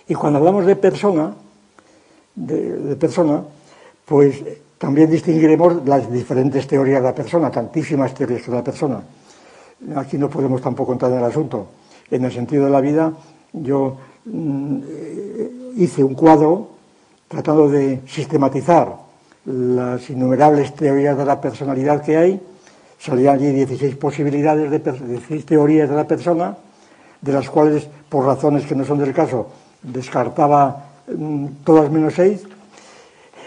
Y cuando hablamos de persona, pues también distinguiremos las diferentes teorías de la persona, tantísimas teorías de la persona. Aquí no podemos tampoco entrar en el asunto. En el sentido de la vida, yo hice un cuadro tratando de sistematizar las innumerables teorías de la personalidad que hay. Salían allí 16 posibilidades, 16 teorías de la persona, de las cuales, por razones que no son del caso, descartaba todas menos 6.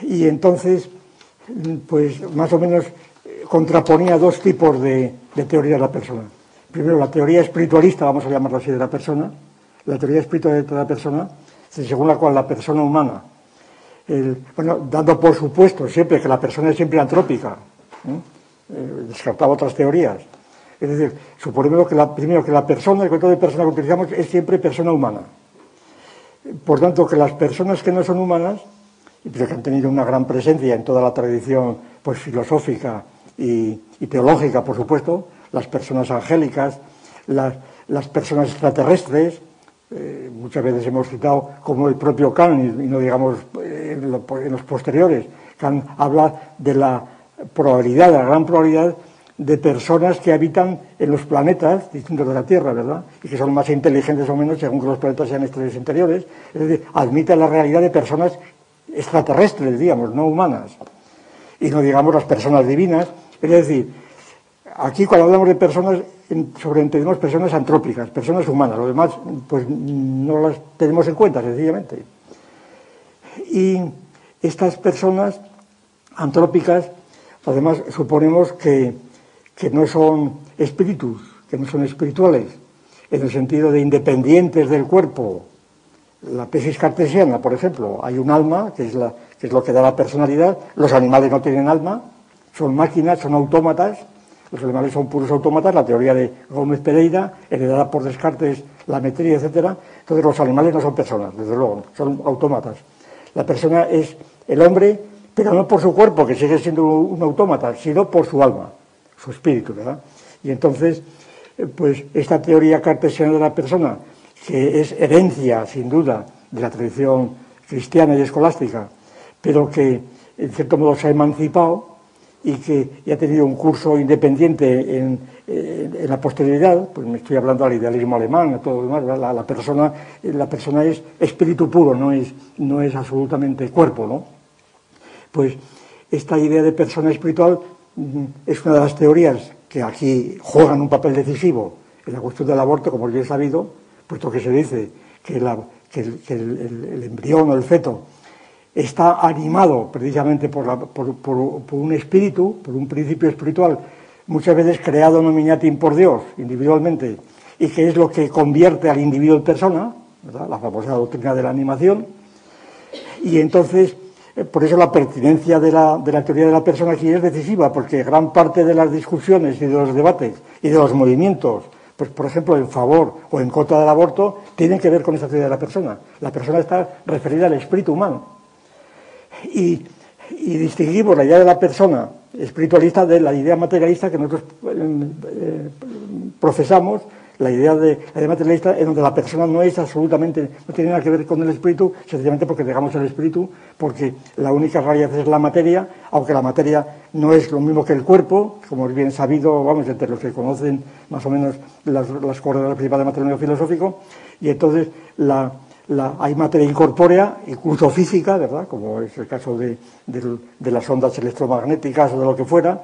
Y entonces, pues más o menos contraponía dos tipos de teoría de la persona. Primero, la teoría espiritualista, vamos a llamarla así, de la persona. La teoría espiritualista de la persona, según la cual la persona humana, dando por supuesto siempre que la persona es siempre antrópica, descartaba otras teorías. Es decir, suponemos que primero que la persona, el concepto de persona que utilizamos es siempre persona humana. Por tanto, que las personas que no son humanas, pero que han tenido una gran presencia en toda la tradición pues, filosófica y teológica, por supuesto, las personas angélicas, las personas extraterrestres, muchas veces hemos citado como el propio Kant, y no digamos en los posteriores. Kant habla de la probabilidad, de la gran probabilidad de personas que habitan en los planetas distintos de la Tierra, ¿verdad? Y que son más inteligentes o menos según que los planetas sean estrellas interiores. Es decir, admite la realidad de personas extraterrestres, digamos, no humanas. Y no digamos las personas divinas. Es decir, aquí cuando hablamos de personas, sobreentendemos personas antrópicas, personas humanas. Lo demás, pues no las tenemos en cuenta, sencillamente. Y estas personas antrópicas, además, suponemos que no son espíritus, que no son espirituales, en el sentido de independientes del cuerpo. La tesis cartesiana, por ejemplo, hay un alma, que es lo que da la personalidad. Los animales no tienen alma, son máquinas, son autómatas. Los animales son puros autómatas, la teoría de Gómez Pereira, heredada por Descartes, la metría, etcétera. Entonces los animales no son personas, desde luego, son autómatas. La persona es el hombre, pero no por su cuerpo, que sigue siendo un autómata, sino por su alma, su espíritu, ¿verdad? Y entonces, pues esta teoría cartesiana de la persona, que es herencia, sin duda, de la tradición cristiana y escolástica, pero que en cierto modo se ha emancipado y que ya ha tenido un curso independiente en la posterioridad, pues me estoy hablando del idealismo alemán, a todo lo demás. La persona es espíritu puro, no es absolutamente cuerpo, ¿no? Pues esta idea de persona espiritual es una de las teorías que aquí juegan un papel decisivo en la cuestión del aborto, como es bien sabido, puesto que se dice que el embrión o el feto está animado precisamente por un espíritu, por un principio espiritual, muchas veces creado nominatim por Dios, individualmente, y que es lo que convierte al individuo en persona, ¿verdad? La famosa doctrina de la animación. Y entonces, por eso la pertinencia de la teoría de la persona aquí es decisiva, porque gran parte de las discusiones y de los debates y de los movimientos, pues por ejemplo en favor o en contra del aborto, tienen que ver con esta teoría de la persona. La persona está referida al espíritu humano. Y distinguimos la idea de la persona espiritualista de la idea materialista que nosotros profesamos, la idea materialista en donde la persona no es absolutamente, no tiene nada que ver con el espíritu, sencillamente porque negamos el espíritu, porque la única realidad es la materia, aunque la materia no es lo mismo que el cuerpo, como es bien sabido, vamos, entre los que conocen más o menos las coordenadas principales del materialismo filosófico, y entonces hay materia incorpórea, incluso física, ¿verdad?, como es el caso de las ondas electromagnéticas o de lo que fuera,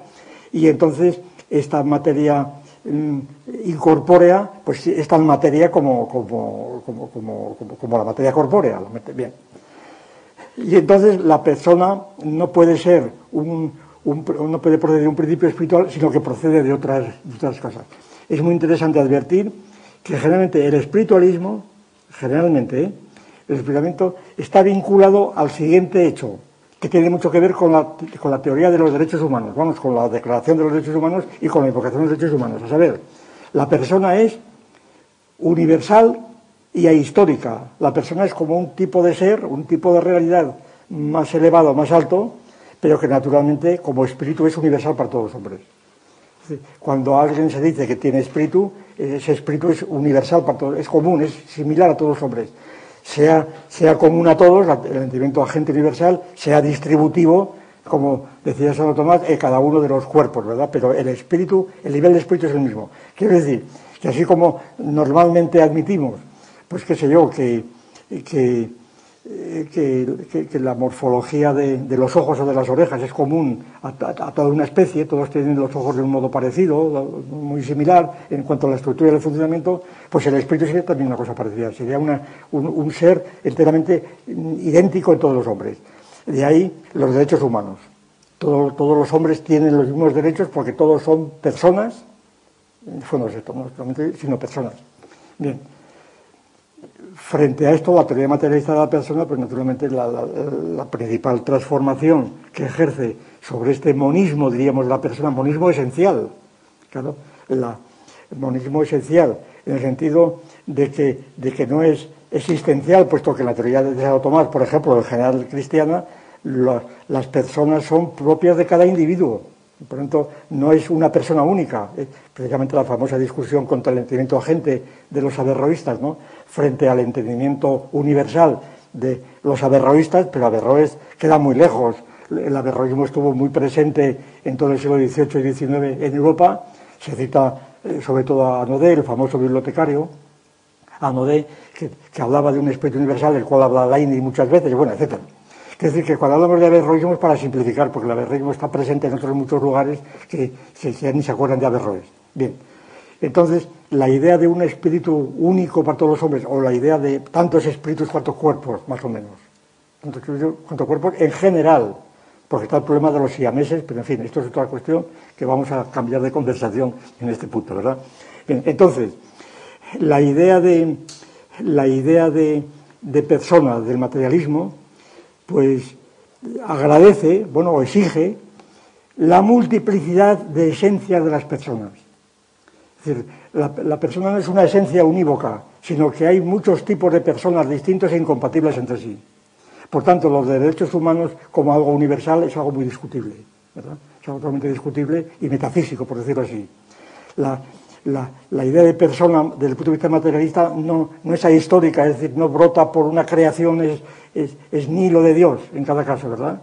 y entonces esta materia incorpórea, pues es tan materia como la materia corpórea. Bien. Y entonces la persona no puede ser no puede proceder de un principio espiritual, sino que procede de otras cosas. Es muy interesante advertir que generalmente el espiritualismo está vinculado al siguiente hecho, que tiene mucho que ver con la teoría de los derechos humanos, vamos, con la Declaración de los Derechos Humanos y con la invocación de los derechos humanos. A saber, la persona es universal y ahistórica. La persona es como un tipo de ser, un tipo de realidad más elevado, más alto, pero que naturalmente, como espíritu, es universal para todos los hombres. Cuando alguien se dice que tiene espíritu, ese espíritu es universal para todos, es común, es similar a todos los hombres. sea común a todos, el entendimiento agente universal, sea distributivo, como decía Santo Tomás, en cada uno de los cuerpos, ¿verdad? Pero el nivel de espíritu es el mismo. Quiero decir que así como normalmente admitimos, pues qué sé yo, que la morfología de los ojos o de las orejas es común a toda una especie, todos tienen los ojos de un modo parecido, muy similar en cuanto a la estructura y el funcionamiento, pues el espíritu sería también una cosa parecida, sería un ser enteramente idéntico en todos los hombres. De ahí los derechos humanos. Todos los hombres tienen los mismos derechos porque todos son personas, bueno, no solamente, sino personas. Bien. Frente a esto, la teoría materialista de la persona, pues naturalmente la principal transformación que ejerce sobre este monismo, diríamos, de la persona, monismo esencial, claro, el monismo esencial, en el sentido de que no es existencial, puesto que en la teoría de Santo Tomás, por ejemplo, en general cristiana, las personas son propias de cada individuo. Por lo tanto, no es una persona única. Precisamente la famosa discusión contra el entendimiento agente de los averroístas, ¿no?, frente al entendimiento universal de los averroístas, pero Averroes queda muy lejos. El averroísmo estuvo muy presente en todo el siglo XVIII y XIX en Europa. Se cita sobre todo a Anodé, el famoso bibliotecario, Anodé, que hablaba de un espíritu universal, del cual habla Laini muchas veces, bueno, etcétera. Es decir, que cuando hablamos de averroísmo es para simplificar, porque el averroísmo está presente en otros muchos lugares que ya ni se acuerdan de Averroes. Bien, entonces, la idea de un espíritu único para todos los hombres, o la idea de tantos espíritus cuantos cuerpos, más o menos, tantos espíritus cuantos cuerpos en general, porque está el problema de los siameses, pero en fin, esto es otra cuestión que vamos a cambiar de conversación en este punto, ¿verdad? Bien, entonces, la idea de persona del materialismo, pues agradece, bueno, o exige la multiplicidad de esencias de las personas. Es decir, la persona no es una esencia unívoca, sino que hay muchos tipos de personas distintos e incompatibles entre sí. Por tanto, los derechos humanos como algo universal es algo muy discutible, ¿verdad? Es algo totalmente discutible y metafísico, por decirlo así. La idea de persona, desde el punto de vista materialista, no es ahistórica, es decir, no brota por una creación, es nihilo de Dios, en cada caso, ¿verdad?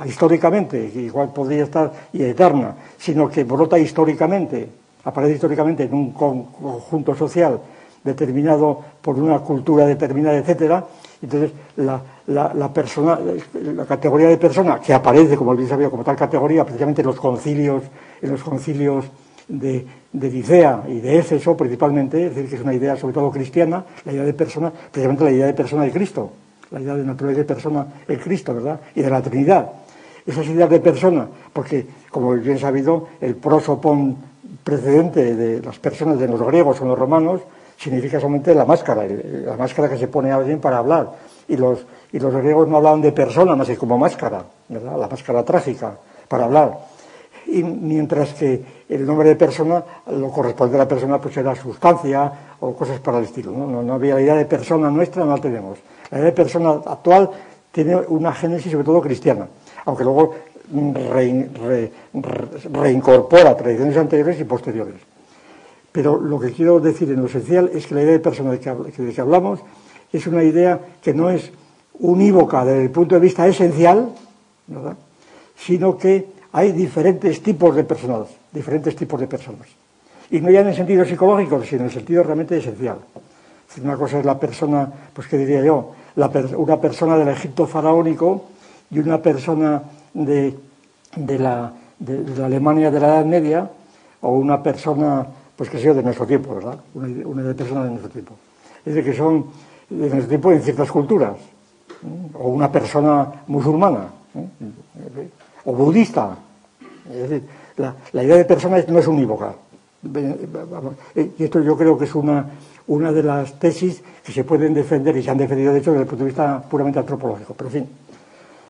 Históricamente, igual podría estar y eterna, sino que brota históricamente, aparece históricamente en un conjunto social determinado por una cultura determinada, etcétera. Entonces, la categoría de persona, que aparece, como bien sabía, como tal categoría, precisamente en los concilios de Nicea y de Éfeso principalmente, es decir, que es una idea sobre todo cristiana, la idea de persona, precisamente la idea de persona de Cristo, la idea de naturaleza de persona en Cristo, ¿verdad? Y de la Trinidad. Esas ideas de persona, porque, como bien sabido, el prosopon precedente de las personas de los griegos o los romanos significa solamente la máscara que se pone a alguien para hablar. Y los griegos no hablaban de persona más que como máscara, ¿verdad? La máscara trágica para hablar. Y mientras que el nombre de persona, lo corresponde a la persona, pues era sustancia o cosas para el estilo. No había la idea de persona nuestra, no la tenemos. La idea de persona actual tiene una génesis sobre todo cristiana, aunque luego reincorpora tradiciones anteriores y posteriores. Pero lo que quiero decir en lo esencial es que la idea de persona de que hablamos es una idea que no es unívoca desde el punto de vista esencial, ¿verdad?, sino que hay diferentes tipos de personas. Y no ya en el sentido psicológico, sino en el sentido realmente esencial. Una cosa es la persona, pues qué diría yo, una persona del Egipto faraónico y una persona de la Alemania de la Edad Media, o una persona, pues qué sé yo, de nuestro tiempo, ¿verdad? Una persona de nuestro tiempo. Es decir, que son de nuestro tiempo en ciertas culturas. O una persona musulmana, o budista. Es decir, la idea de persona no es unívoca. Y esto yo creo que es una de las tesis que se pueden defender y se han defendido, de hecho, desde el punto de vista puramente antropológico. Pero en fin.